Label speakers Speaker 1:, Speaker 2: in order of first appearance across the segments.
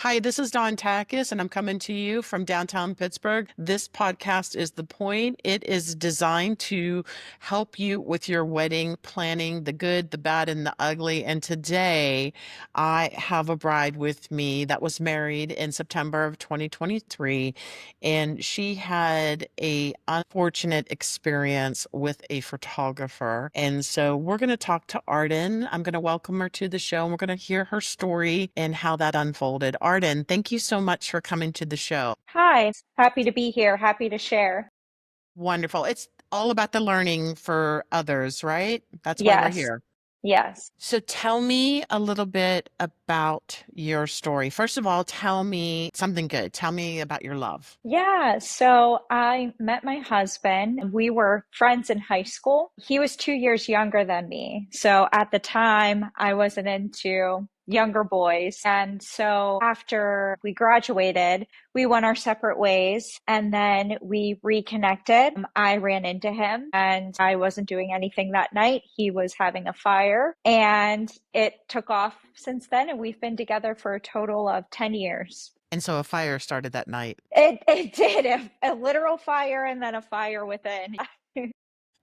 Speaker 1: Hi, this is Dawn Takis, and I'm coming to you from downtown Pittsburgh. This podcast is The Point. It is designed to help you with your wedding planning, the good, the bad, and the ugly. And today I have a bride with me that was married in September of 2023, and she had a unfortunate experience with a photographer. And so we're going to talk to Arydann. I'm going to welcome her to the show, and we're going to hear her story and how that unfolded. Arydann, thank you so much for coming to the show.
Speaker 2: Hi, happy to be here. Happy to share.
Speaker 1: Wonderful. It's all about the learning for others, right? That's why we're
Speaker 2: Yes,
Speaker 1: here.
Speaker 2: yes.
Speaker 1: So tell me a little bit about your story. First of all, tell me something good. Tell me about your love.
Speaker 2: Yeah, so I met my husband. We were friends in high school. He was 2 years younger than me. So at the time, I wasn't into younger boys. And so after we graduated, we went our separate ways and then we reconnected. I ran into him and I wasn't doing anything that night. He was having a fire and it took off since then. And we've been together for a total of 10 years.
Speaker 1: And so a fire started that night.
Speaker 2: It did a literal fire and then a fire within.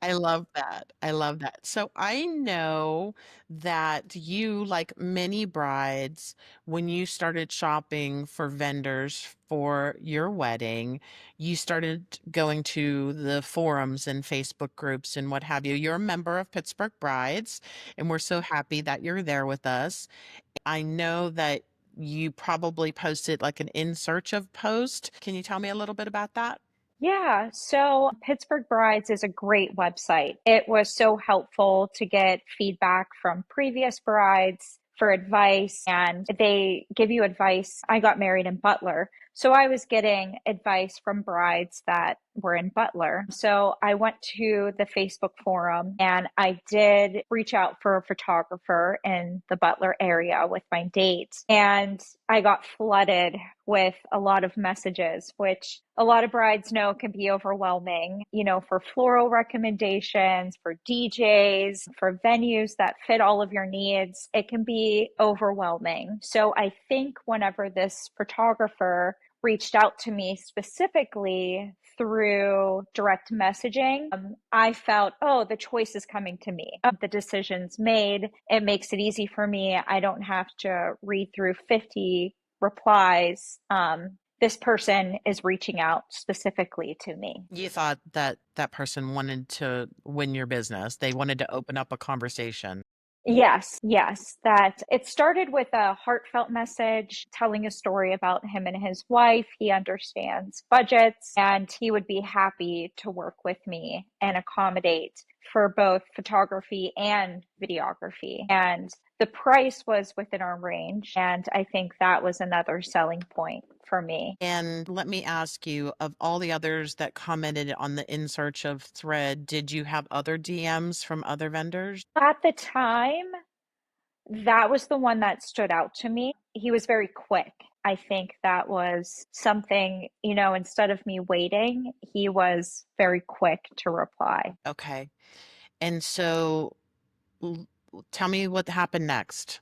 Speaker 1: I love that. I love that. So I know that you, like many brides, when you started shopping for vendors for your wedding, you started going to the forums and Facebook groups and what have you. You're a member of Pittsburgh Brides, and we're so happy that you're there with us. I know that you probably posted like an in search of post. Can you tell me a little bit about that?
Speaker 2: Yeah, so Pittsburgh Brides is a great website. It was so helpful to get feedback from previous brides for advice, and they give you advice. I got married in Butler, so I was getting advice from brides that were in Butler. So I went to the Facebook forum and I did reach out for a photographer in the Butler area with my date. And I got flooded with a lot of messages, which a lot of brides know can be overwhelming, for floral recommendations, for DJs, for venues that fit all of your needs. It can be overwhelming. So I think whenever this photographer reached out to me specifically through direct messaging, I felt, oh, the choice is coming to me. The decision's made. It makes it easy for me. I don't have to read through 50 replies. This person is reaching out specifically to me.
Speaker 1: You thought that that person wanted to win your business. They wanted to open up a conversation.
Speaker 2: Yes, yes, that it started with a heartfelt message telling a story about him and his wife. He understands budgets and he would be happy to work with me and accommodate for both photography and videography. And the price was within our range. And I think that was another selling point for me.
Speaker 1: And let me ask you, of all the others that commented on the in search of thread, did you have other DMs from other vendors?
Speaker 2: At the time, that was the one that stood out to me. He was very quick. I think that was something, instead of me waiting, he was very quick to reply.
Speaker 1: Okay. And so l- tell me what happened next.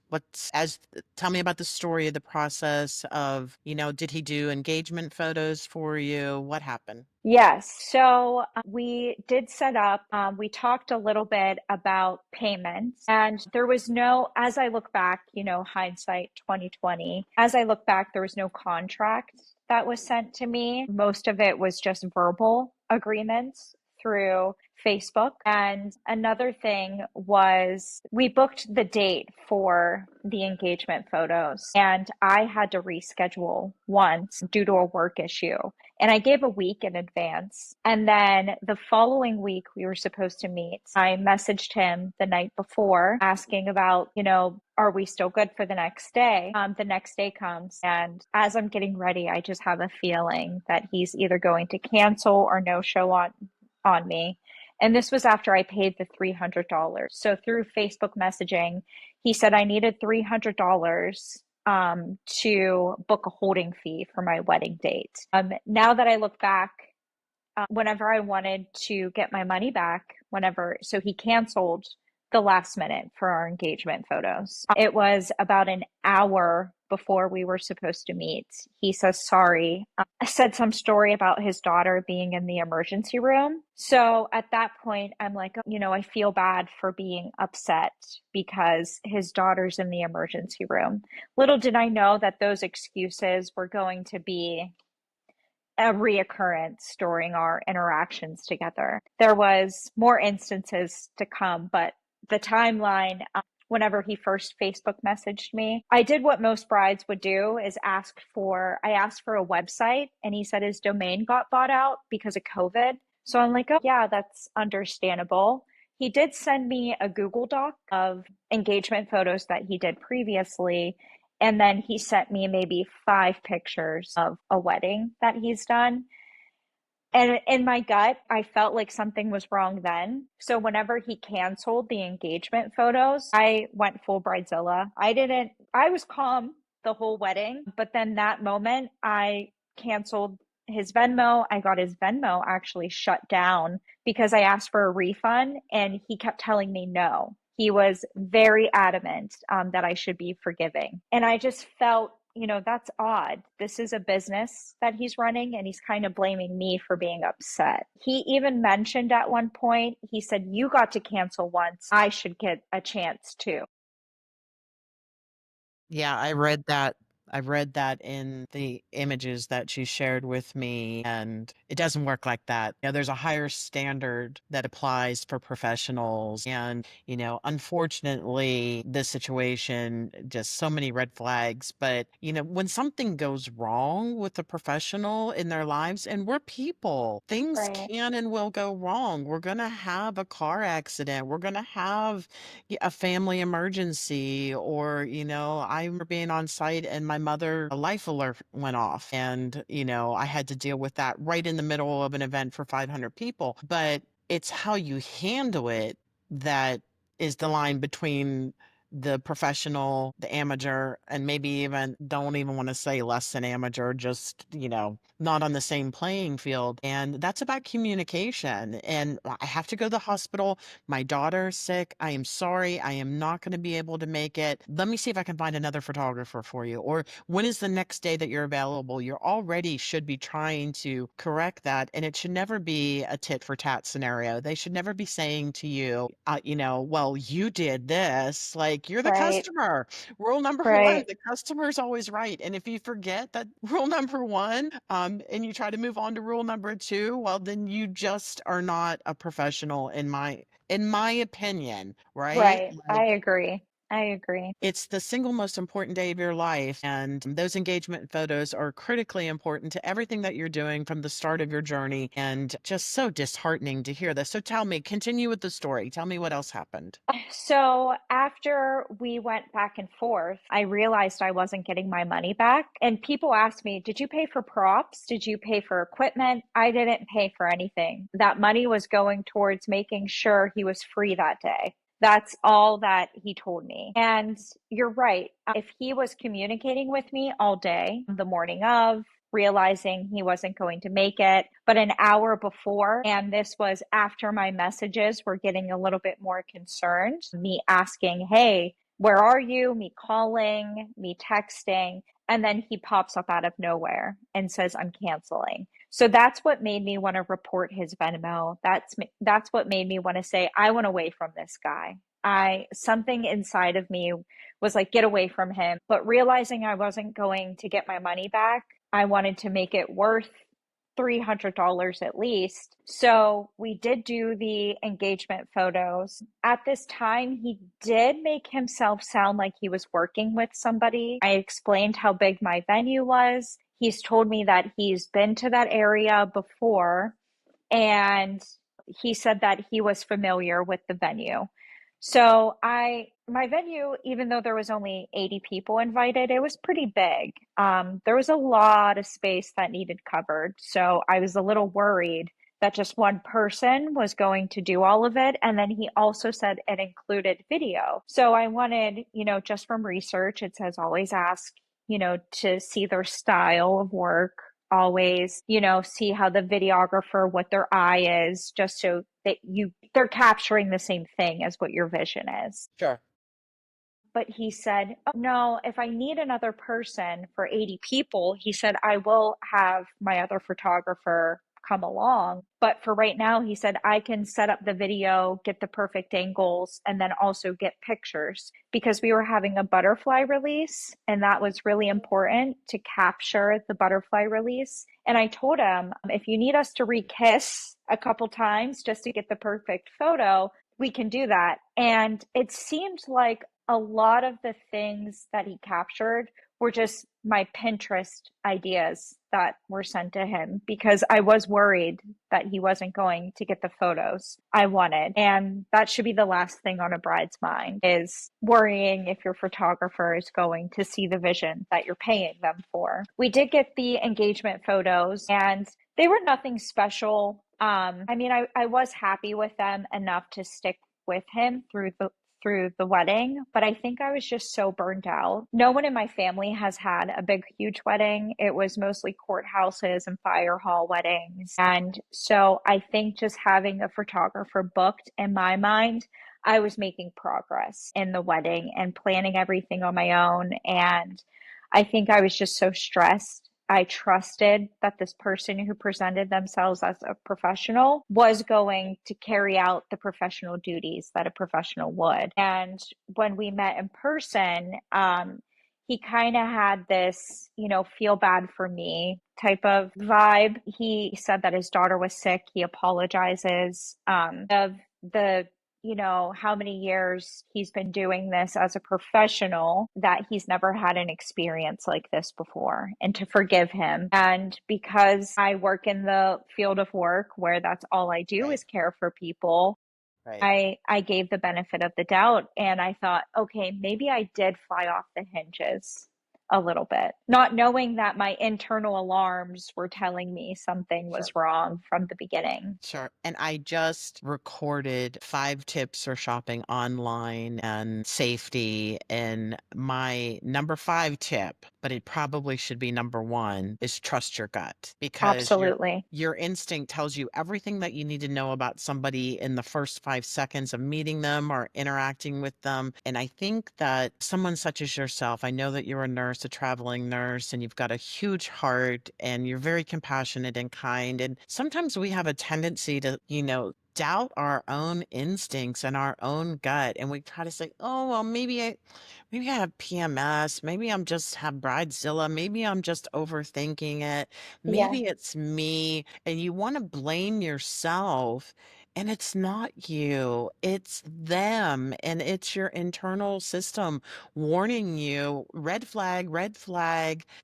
Speaker 1: Tell me about the story of the process of, did he do engagement photos for you? What happened?
Speaker 2: Yes, so we did set up, we talked a little bit about payments, and there was no, as I look back, hindsight 2020, as I look back, there was no contract that was sent to me. Most of it was just verbal agreements through Facebook. And another thing was we booked the date for the engagement photos, and I had to reschedule once due to a work issue. And I gave a week in advance. And then the following week, we were supposed to meet. I messaged him the night before asking about, are we still good for the next day? The next day comes. And as I'm getting ready, I just have a feeling that he's either going to cancel or no show on me. And this was after I paid the $300. So through Facebook messaging, he said I needed $300 to book a holding fee for my wedding date. Now that I look back, whenever I wanted to get my money back, so he canceled the last minute for our engagement photos. It was about an hour before we were supposed to meet. He says sorry. I said some story about his daughter being in the emergency room. So at that point, I'm like, I feel bad for being upset because his daughter's in the emergency room. Little did I know that those excuses were going to be a reoccurrence during our interactions together. There was more instances to come, but the timeline, whenever he first Facebook messaged me, I did what most brides would do is I asked for a website, and he said his domain got bought out because of COVID. So I'm like, oh yeah, that's understandable. He did send me a Google Doc of engagement photos that he did previously, and then he sent me maybe 5 pictures of a wedding that he's done. And in my gut, I felt like something was wrong then. So whenever he canceled the engagement photos, I went full bridezilla. I was calm the whole wedding, but then that moment I canceled his Venmo. I got his Venmo actually shut down because I asked for a refund and he kept telling me no. He was very adamant that I should be forgiving. And I just felt, that's odd. This is a business that he's running, and he's kind of blaming me for being upset. He even mentioned at one point, he said, "You got to cancel once. I should get a chance too."
Speaker 1: Yeah, I read that. I read that in the images that she shared with me, and it doesn't work like that. There's a higher standard that applies for professionals. And, unfortunately, this situation, just so many red flags. But, when something goes wrong with a professional in their lives, and we're people, things
Speaker 2: Right,
Speaker 1: can and will go wrong. We're going to have a car accident. We're going to have a family emergency, or I remember being on site and my mother a life alert went off, and I had to deal with that right in the middle of an event for 500 people. But it's how you handle it that is the line between the professional, the amateur, and maybe even don't even want to say less than amateur, just not on the same playing field. And that's about communication. And I have to go to the hospital. My daughter's sick. I am sorry. I am not going to be able to make it. Let me see if I can find another photographer for you. Or when is the next day that you're available? You already should be trying to correct that. And it should never be a tit for tat scenario. They should never be saying to you, well, you did this. Like, you're the
Speaker 2: right,
Speaker 1: customer. Rule number one,
Speaker 2: right,
Speaker 1: the customer's always right. And if you forget that rule number one, and you try to move on to rule number two, well, then you just are not a professional in my opinion, right?
Speaker 2: right. I
Speaker 1: Like,
Speaker 2: agree. I agree.
Speaker 1: it's the single most important day of your life, and those engagement photos are critically important to everything that you're doing from the start of your journey, and just so disheartening to hear this. So tell me, continue with the story. Tell me what else happened.
Speaker 2: So after we went back and forth, I realized I wasn't getting my money back. And people asked me, "Did you pay for props? Did you pay for equipment?" I didn't pay for anything. That money was going towards making sure he was free that day. That's all that he told me. And you're right. If he was communicating with me all day, the morning of, realizing he wasn't going to make it, but an hour before, and this was after my messages were getting a little bit more concerned, me asking, "Hey, where are you?" Me calling, me texting, and then he pops up out of nowhere and says, "I'm canceling." So that's what made me want to report his Venmo. That's what made me want to say, "I want away from this guy." I Something inside of me was like, "Get away from him." But realizing I wasn't going to get my money back, I wanted to make it worth $300 at least. So we did do the engagement photos. At this time, he did make himself sound like he was working with somebody. I explained how big my venue was. He's told me that he's been to that area before, and he said that he was familiar with the venue. So my venue, even though there was only 80 people invited, it was pretty big. There was a lot of space that needed covered. So I was a little worried that just one person was going to do all of it. And then he also said it included video. So I wanted, just from research, it says always ask, to see their style of work. always, see how the videographer, what their eye is, just so that they're capturing the same thing as what your vision is.
Speaker 1: Sure.
Speaker 2: But he said, oh, no, if I need another person for 80 people, he said, I will have my other photographer come along. But for right now, he said, I can set up the video, get the perfect angles, and then also get pictures because we were having a butterfly release. And that was really important to capture the butterfly release. And I told him, if you need us to re-kiss a couple times just to get the perfect photo, we can do that. And it seemed like a lot of the things that he captured were just my Pinterest ideas that were sent to him because I was worried that he wasn't going to get the photos I wanted. And that should be the last thing on a bride's mind is worrying if your photographer is going to see the vision that you're paying them for. We did get the engagement photos and they were nothing special. I was happy with them enough to stick with him through the wedding, but I think I was just so burned out. No one in my family has had a big, huge wedding. It was mostly courthouses and fire hall weddings. And so I think just having a photographer booked in my mind, I was making progress in the wedding and planning everything on my own. And I think I was just so stressed. I trusted that this person who presented themselves as a professional was going to carry out the professional duties that a professional would. And when we met in person, he kind of had this, feel bad for me type of vibe. He said that his daughter was sick. He apologizes of the how many years he's been doing this as a professional, that he's never had an experience like this before, and to forgive him. And because I work in the field of work where that's all I do
Speaker 1: Right.
Speaker 2: is care for people,
Speaker 1: Right.
Speaker 2: I gave the benefit of the doubt and I thought, okay, maybe I did fly off the hinges a little bit, not knowing that my internal alarms were telling me something
Speaker 1: Sure.
Speaker 2: was wrong from the beginning.
Speaker 1: Sure. And I just recorded 5 tips for shopping online and safety. And my number 5 tip, but it probably should be number 1, is trust your gut because
Speaker 2: Absolutely.
Speaker 1: your instinct tells you everything that you need to know about somebody in the first 5 seconds of meeting them or interacting with them. And I think that someone such as yourself, I know that you're a nurse, a traveling nurse, and you've got a huge heart and you're very compassionate and kind. And sometimes we have a tendency to, doubt our own instincts and our own gut. And we try to say, oh, well, maybe I have PMS. Maybe I'm just have bridezilla. Maybe I'm just overthinking it.
Speaker 2: Yeah.
Speaker 1: Maybe it's me. And you want to blame yourself. And it's not you, it's them. And it's your internal system warning you, red flag,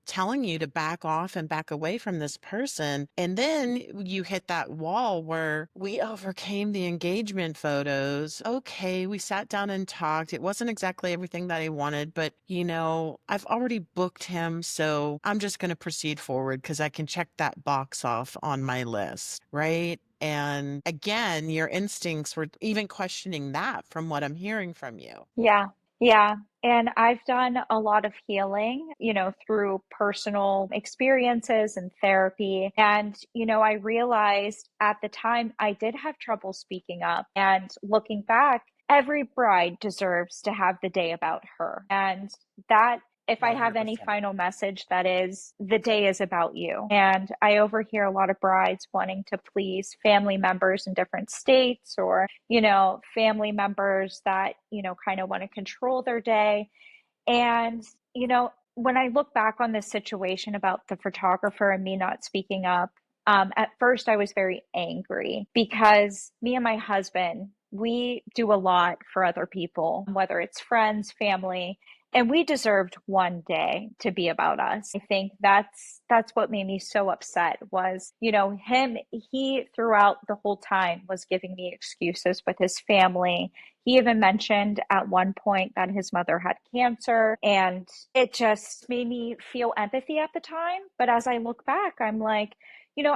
Speaker 1: telling you to back off and back away from this person. And then you hit that wall where we overcame the engagement photos. Okay, we sat down and talked. It wasn't exactly everything that I wanted, but I've already booked him, so I'm just going to proceed forward because I can check that box off on my list, right? And again, your instincts were even questioning that from what I'm hearing from you.
Speaker 2: Yeah, yeah. And I've done a lot of healing, through personal experiences and therapy. And, I realized at the time I did have trouble speaking up. And looking back, every bride deserves to have the day about her. And that, if I have any
Speaker 1: 100%.
Speaker 2: final message, that is the day is about you. And I overhear a lot of brides wanting to please family members in different states, or family members that, kind of want to control their day. And, when I look back on this situation about the photographer and me not speaking up, at first I was very angry because me and my husband, we do a lot for other people, whether it's friends, family, and we deserved one day to be about us. I think that's what made me so upset was, he throughout the whole time was giving me excuses with his family. He even mentioned at one point that his mother had cancer, and it just made me feel empathy at the time. But as I look back, I'm like,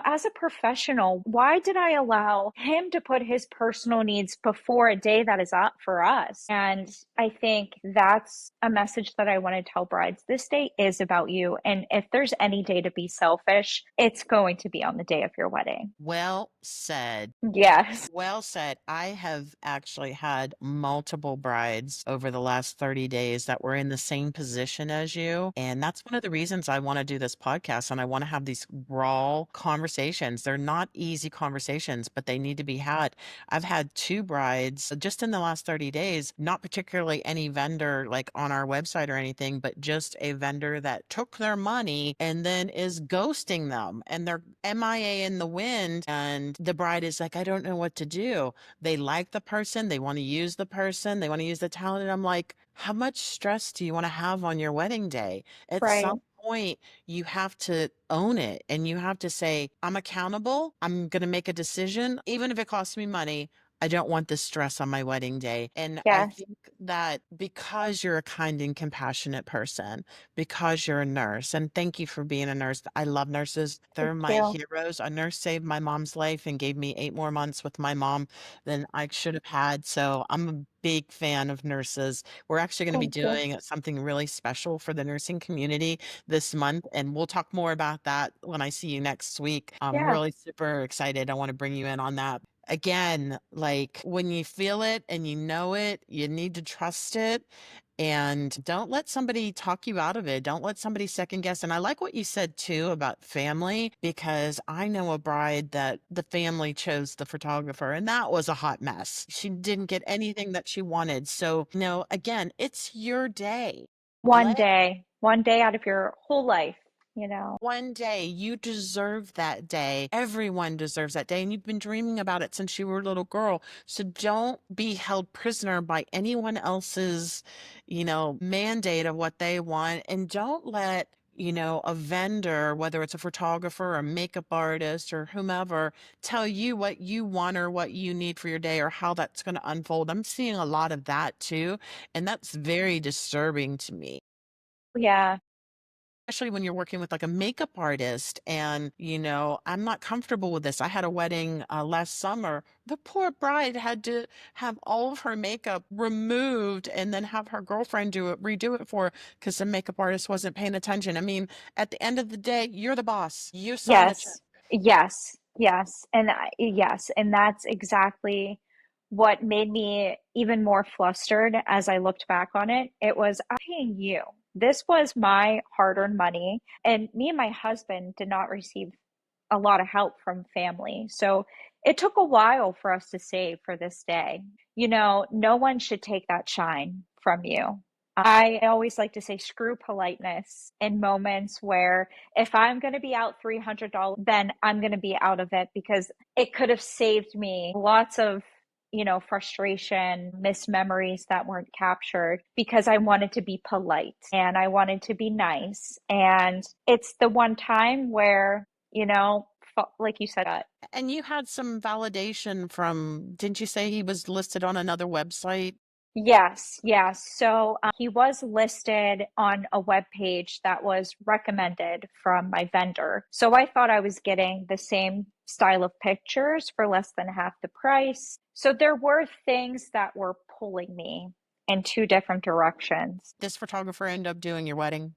Speaker 2: as a professional, why did I allow him to put his personal needs before a day that is up for us? And I think that's a message that I want to tell brides. This day is about you. And if there's any day to be selfish, it's going to be on the day of your wedding.
Speaker 1: Well said.
Speaker 2: Yes.
Speaker 1: Well said. I have actually had multiple brides over the last 30 days that were in the same position as you. And that's one of the reasons I want to do this podcast and I want to have these raw conversations. They're not easy conversations, but they need to be had. I've had two brides just in the last 30 days, not particularly any vendor like on our website or anything, but just a vendor that took their money and then is ghosting them and they're MIA in the wind. And the bride is like, I don't know what to do. They like the person, they want to use the person, they want to use the talent. And I'm like, how much stress do you want to have on your wedding day? At
Speaker 2: Right.
Speaker 1: some point, you have to own it and you have to say, I'm accountable. I'm going to make a decision, even if it costs me money. I don't want this stress on my wedding day. And I
Speaker 2: Yes.
Speaker 1: think that because you're a kind and compassionate person, because you're a nurse, and thank you for being a nurse. I love nurses. They're
Speaker 2: Thank
Speaker 1: my
Speaker 2: you.
Speaker 1: heroes. A nurse saved my mom's life and gave me 8 more months with my mom than I should have had. So I'm a big fan of nurses. We're actually going to be
Speaker 2: Thank you.
Speaker 1: doing something really special for the nursing community this month, and we'll talk more about that when I see you next week. I'm
Speaker 2: Yeah.
Speaker 1: really super excited. I want to bring you in on that. Again, like when you feel it and you know it, you need to trust it and don't let somebody talk you out of it. Don't let somebody second guess. And I like what you said too about family, because I know a bride that the family chose the photographer and that was a hot mess. She didn't get anything that she wanted. So, no, again, it's your day. Let
Speaker 2: One day out of your whole life, you know.
Speaker 1: one day. You deserve that day. Everyone deserves that day. And you've been dreaming about it since you were a little girl. So don't be held prisoner by anyone else's, mandate of what they want. And don't let, a vendor, whether it's a photographer or a makeup artist or whomever, tell you what you want or what you need for your day or how that's going to unfold. I'm seeing a lot of that too. And that's very disturbing to me,
Speaker 2: Yeah.
Speaker 1: especially when you're working with like a makeup artist and I'm not comfortable with this. I had a wedding last summer. The poor bride had to have all of her makeup removed and then have her girlfriend redo it for her because the makeup artist wasn't paying attention. I mean, at the end of the day, you're the boss. You sign the check.
Speaker 2: Yes, yes, yes, yes, and that's exactly what made me even more flustered as I looked back on it. It was I'm paying you. This was my hard-earned money, and me and my husband did not receive a lot of help from family. So it took a while for us to save for this day. You know, no one should take that shine from you. I always like to say screw politeness in moments where if I'm going to be out $300, then I'm going to be out of it because it could have saved me lots of frustration, missed memories that weren't captured because I wanted to be polite and I wanted to be nice. And it's the one time where, like you said,
Speaker 1: And you had some validation from, didn't you say he was listed on another website?
Speaker 2: yes, yes. So he was listed on a web page that was recommended from my vendor. So I thought I was getting the same style of pictures for less than half the price. So there were things that were pulling me in two different directions.
Speaker 1: This photographer end up doing your wedding?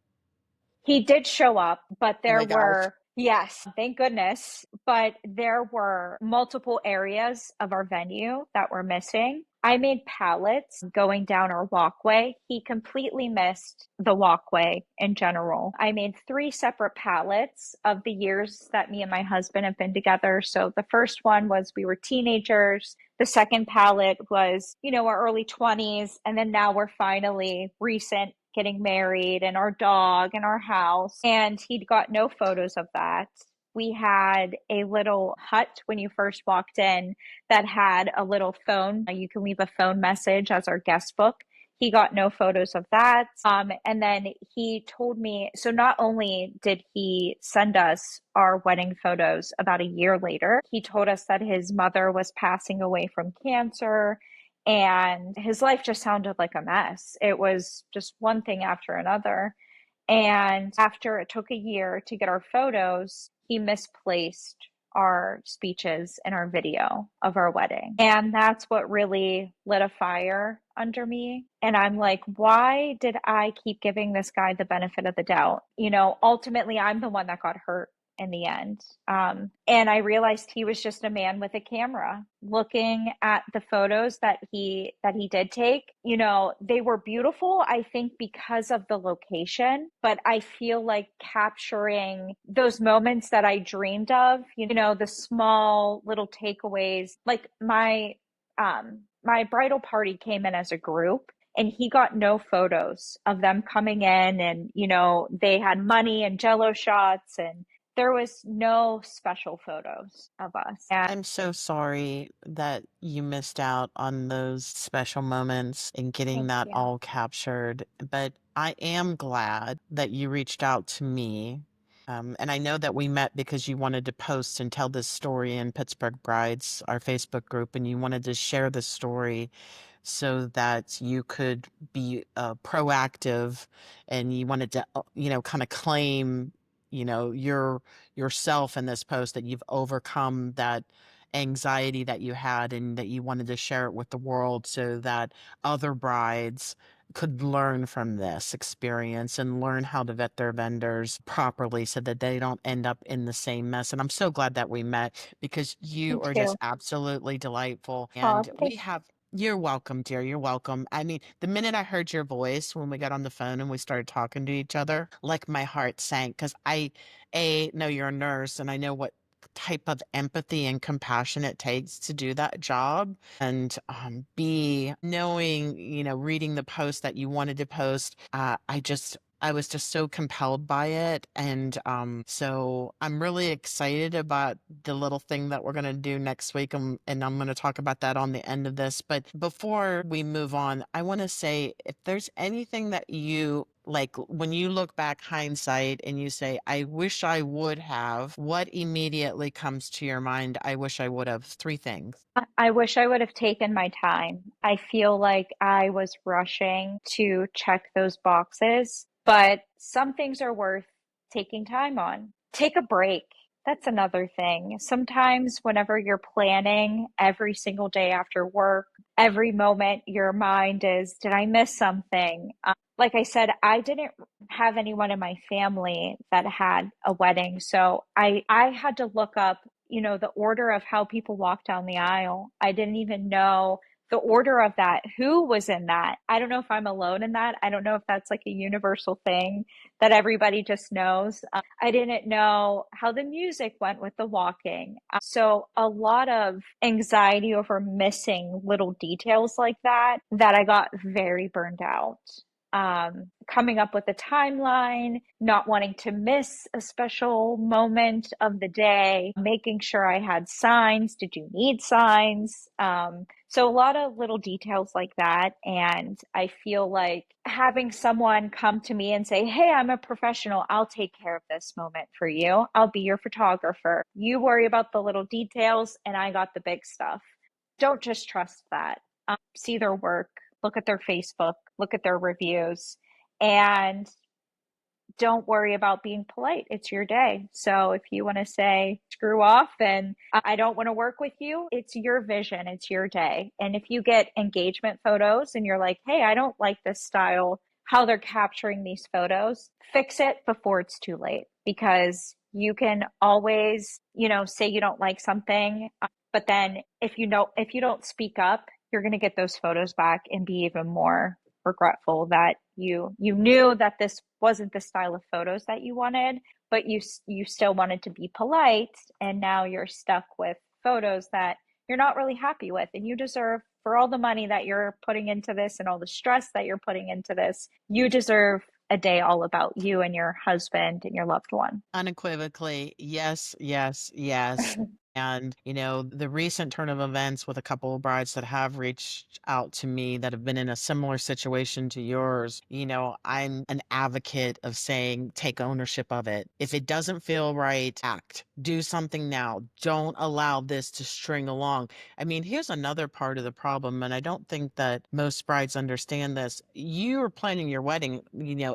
Speaker 2: He did show up, but
Speaker 1: Oh
Speaker 2: there
Speaker 1: my gosh.
Speaker 2: were, yes, thank goodness, but there were multiple areas of our venue that were missing. I made pallets going down our walkway. He completely missed the walkway in general. I made three separate pallets of the years that me and my husband have been together. So the first one was we were teenagers. The second palette was, our early 20s. And then now we're finally recent getting married and our dog and our house. And he'd got no photos of that. We had a little hut when you first walked in that had a little phone. You can leave a phone message as our guest book. He got no photos of that. And then he told me so not only did he send us our wedding photos about a year later, he told us that his mother was passing away from cancer and his life just sounded like a mess. It was just one thing after another. And after it took a year to get our photos, he misplaced our speeches in our video of our wedding. And that's what really lit a fire under me. And I'm like, why did I keep giving this guy the benefit of the doubt? Ultimately, I'm the one that got hurt in the end. And I realized he was just a man with a camera looking at the photos that he did take. They were beautiful, I think, because of the location, but I feel like capturing those moments that I dreamed of, the small little takeaways, like my bridal party came in as a group, and he got no photos of them coming in, and they had money and jello shots, and there was no special photos of us. And
Speaker 1: I'm so sorry that you missed out on those special moments and getting
Speaker 2: thank
Speaker 1: that
Speaker 2: you.
Speaker 1: all captured. But I am glad that you reached out to me. And I know that we met because you wanted to post and tell this story in Pittsburgh Brides, our Facebook group, and you wanted to share the story so that you could be proactive, and you wanted to, kind of claim, yourself in this post, that you've overcome that anxiety that you had and that you wanted to share it with the world so that other brides could learn from this experience and learn how to vet their vendors properly so that they don't end up in the same mess. And I'm so glad that we met because
Speaker 2: Me
Speaker 1: you are just
Speaker 2: too.
Speaker 1: absolutely delightful.
Speaker 2: Oh,
Speaker 1: And we
Speaker 2: thank
Speaker 1: have you're welcome, dear. You're welcome. I mean, the minute I heard your voice when we got on the phone and we started talking to each other, like my heart sank because I know you're a nurse and I know what type of empathy and compassion it takes to do that job. And B, knowing, reading the post that you wanted to post, I was just so compelled by it. And so I'm really excited about the little thing that we're going to do next week. And I'm going to talk about that on the end of this. But before we move on, I want to say if there's anything that you like, when you look back hindsight and you say, I wish I would have, what immediately comes to your mind? I wish I would have. Three things.
Speaker 2: I wish I would have taken my time. I feel like I was rushing to check those boxes, but some things are worth taking time on. Take a break. That's another thing. Sometimes, whenever you're planning every single day after work, every moment your mind is, did I miss something? Like I said, I didn't have anyone in my family that had a wedding. So I had to look up, the order of how people walk down the aisle. I didn't even know the order of that, who was in that. I don't know if I'm alone in that. I don't know if that's like a universal thing that everybody just knows. I didn't know how the music went with the walking. So a lot of anxiety over missing little details like that I got very burned out. Coming up with a timeline, not wanting to miss a special moment of the day, making sure I had signs. Did you need signs? So a lot of little details like that. And I feel like having someone come to me and say, hey, I'm a professional. I'll take care of this moment for you. I'll be your photographer. You worry about the little details, and I got the big stuff. Don't just trust that. See their work, look at their Facebook, look at their reviews, and don't worry about being polite. It's your day. So if you want to say screw off and I don't want to work with you, it's your vision, it's your day. And if you get engagement photos and you're like, hey, I don't like this style, how they're capturing these photos, fix it before it's too late, because you can always, say you don't like something, but then if you don't speak up, you're going to get those photos back and be even more regretful that you knew that this wasn't the style of photos that you wanted, but you still wanted to be polite, and now you're stuck with photos that you're not really happy with. And you deserve, for all the money that you're putting into this and all the stress that you're putting into this, you deserve a day all about you and your husband and your loved one.
Speaker 1: Unequivocally, yes, yes, yes. And, the recent turn of events with a couple of brides that have reached out to me that have been in a similar situation to yours, I'm an advocate of saying, take ownership of it. If it doesn't feel right, act. Do something now. Don't allow this to string along. I mean, here's another part of the problem, and I don't think that most brides understand this. You are planning your wedding,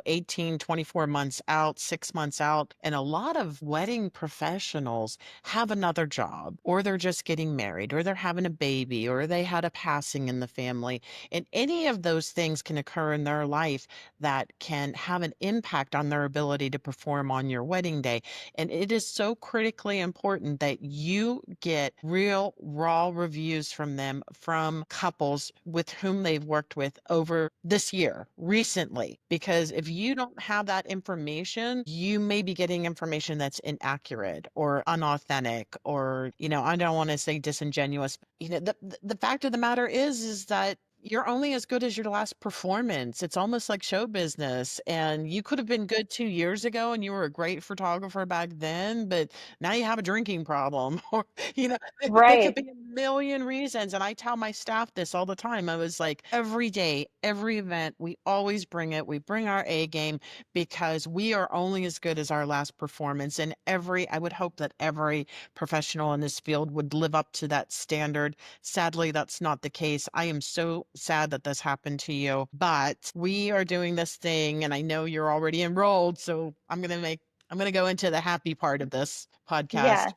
Speaker 1: 18, 24 months out, 6 months out, and a lot of wedding professionals have another job, or they're just getting married, or they're having a baby, or they had a passing in the family. And any of those things can occur in their life that can have an impact on their ability to perform on your wedding day. And it is so critically important that you get real, raw reviews from them, from couples with whom they've worked with over this year, recently. Because if you don't have that information, you may be getting information that's inaccurate or unauthentic, or, I don't want to say disingenuous. The fact of the matter is that you're only as good as your last performance. It's almost like show business. And you could have been good 2 years ago and you were a great photographer back then, but now you have a drinking problem. Or, there could
Speaker 2: Right.
Speaker 1: be a million reasons. And I tell my staff this all the time. I was like, every day, every event, we always bring it. We bring our A game, because we are only as good as our last performance. And I would hope that every professional in this field would live up to that standard. Sadly, that's not the case. I am so sad that this happened to you, but we are doing this thing, and I know you're already enrolled. So I'm going to go into the happy part of this podcast.
Speaker 2: Yes.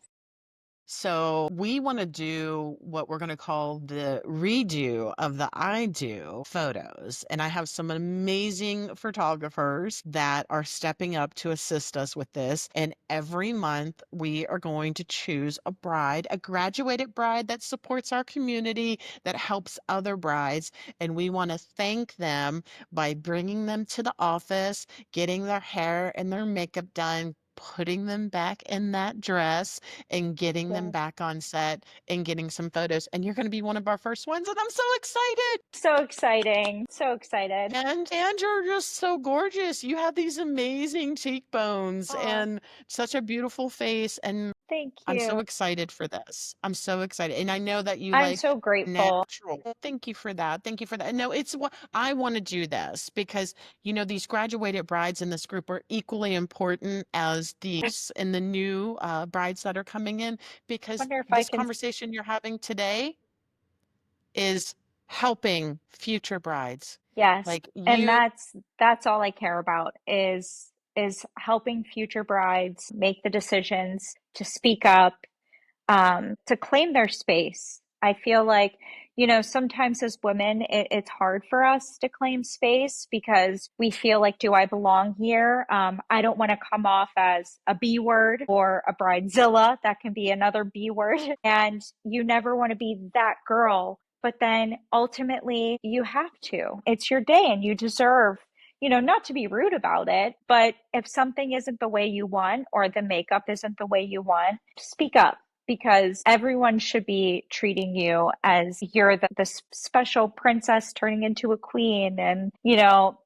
Speaker 1: So we want to do what we're going to call the redo of the I do photos. And I have some amazing photographers that are stepping up to assist us with this. And every month we are going to choose a bride, a graduated bride that supports our community, that helps other brides. And we want to thank them by bringing them to the office, getting their hair and their makeup done, putting them back in that dress, and getting them
Speaker 2: Yes.
Speaker 1: back on set and getting some photos. And you're going to be one of our first ones. And I'm so excited.
Speaker 2: So exciting. So excited.
Speaker 1: And you're just so gorgeous. You have these amazing cheekbones
Speaker 2: Oh,
Speaker 1: and such a beautiful face. And
Speaker 2: thank
Speaker 1: I'm so
Speaker 2: you.
Speaker 1: excited for this. I'm so excited. And I know that you
Speaker 2: I'm
Speaker 1: like
Speaker 2: so grateful.
Speaker 1: natural. Thank you for that. Thank you for that. No, it's what I want to do this because, these graduated brides in this group are equally important as these and the new brides that are coming in, because
Speaker 2: Wonder if I
Speaker 1: this
Speaker 2: can.
Speaker 1: conversation you're having today is helping future brides.
Speaker 2: Yes.
Speaker 1: Like
Speaker 2: And
Speaker 1: you.
Speaker 2: that's all I care about is helping future brides make the decisions to speak up, to claim their space. I feel like, sometimes as women, it's hard for us to claim space because we feel like, do I belong here? I don't want to come off as a B word or a bridezilla. That can be another B word. And you never want to be that girl. But then ultimately, you have to. It's your day and you deserve, not to be rude about it, but if something isn't the way you want or the makeup isn't the way you want, speak up, because everyone should be treating you as you're the special princess turning into a queen, and,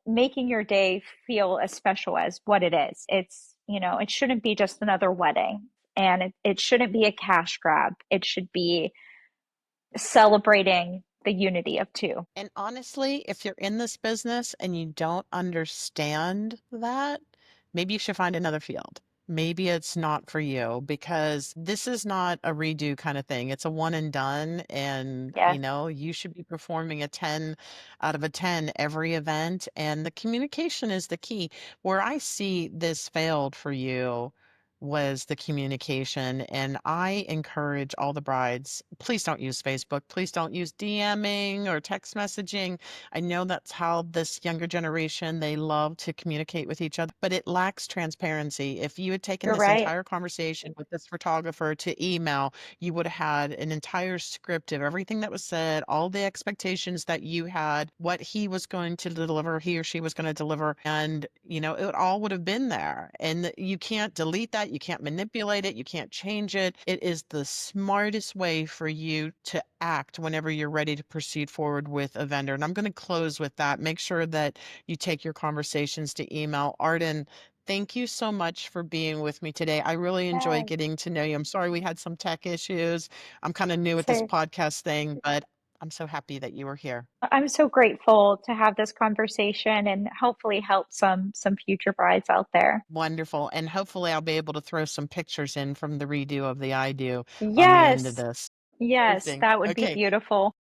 Speaker 2: making your day feel as special as what it is. It shouldn't be just another wedding, and it shouldn't be a cash grab. It should be celebrating the unity of two.
Speaker 1: And honestly, if you're in this business and you don't understand that, maybe you should find another field. Maybe it's not for you, because this is not a redo kind of thing. It's a one and done. And,
Speaker 2: Yes,
Speaker 1: you should be performing a 10 out of a 10 every event. And the communication is the key. Where I see this failed for you was the communication. And I encourage all the brides, please don't use Facebook. Please don't use DMing or text messaging. I know that's how this younger generation, they love to communicate with each other, but it lacks transparency. If you had taken
Speaker 2: you're
Speaker 1: this
Speaker 2: right.
Speaker 1: entire conversation with this photographer to email, you would have had an entire script of everything that was said, all the expectations that you had, what he was going to deliver, he or she was going to deliver. And, it all would have been there. And you can't delete that. You can't manipulate it. You can't change it. It is the smartest way for you to act whenever you're ready to proceed forward with a vendor. And I'm going to close with that. Make sure that you take your conversations to email. Arydann, Thank you so much for being with me today. I really enjoyed
Speaker 2: Yes.
Speaker 1: getting to know you. I'm sorry we had some tech issues. I'm kind of new at this
Speaker 2: So
Speaker 1: podcast thing, but I'm so happy that you were here.
Speaker 2: I'm so grateful to have this conversation and hopefully help some future brides out there.
Speaker 1: Wonderful. And hopefully I'll be able to throw some pictures in from the redo of the I do on the end of
Speaker 2: Yes.
Speaker 1: this.
Speaker 2: Yes,
Speaker 1: Amazing.
Speaker 2: that would be
Speaker 1: Okay.
Speaker 2: beautiful.